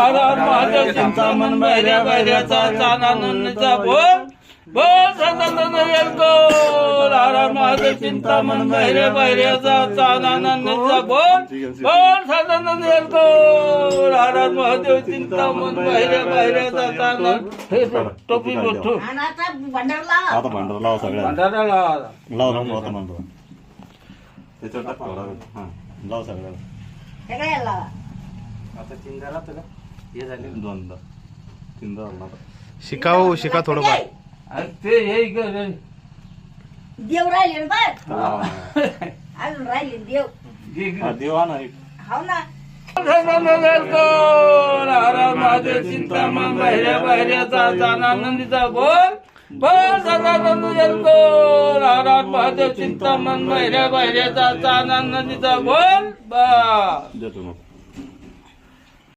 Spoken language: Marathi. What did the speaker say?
हर हर महादेव चिंतामण भैऱ्या भैऱ्याचा चानानंदीचा बोल बोल सदानंद येलकोर हर हर महादेव चिंतामण भैऱ्या भैऱ्याचा चानानंदीचा बोल बोल सदानंद येलकोर हर हर महादेव चिंतामण भैऱ्या भैऱ्याचा चानानंद टोपी बोलतो आता भंडारला आता भांडार लावा सगळ्या भंडारा लावा लावा आता भांडार त्याच्यावर टाक हा लावा सगळ्याला सगळ्याला आता चिंताला तुला हे झाले दोनदा तीनदा लावा. शिका थोडंफार. अरे ते हे इकडे देव राहिले ना बघ लावा. अजून राहिले देव हा, देव हा ना एक हो ना हर हर महादेव चिंतामण भैऱ्या भैऱ्याचा चानानंदीचा बोल बोल सदानंद येलकोर हर हर महादेव चिंतामण भैऱ्या भैऱ्याचा चानानंदीचा बोल बा देतो मग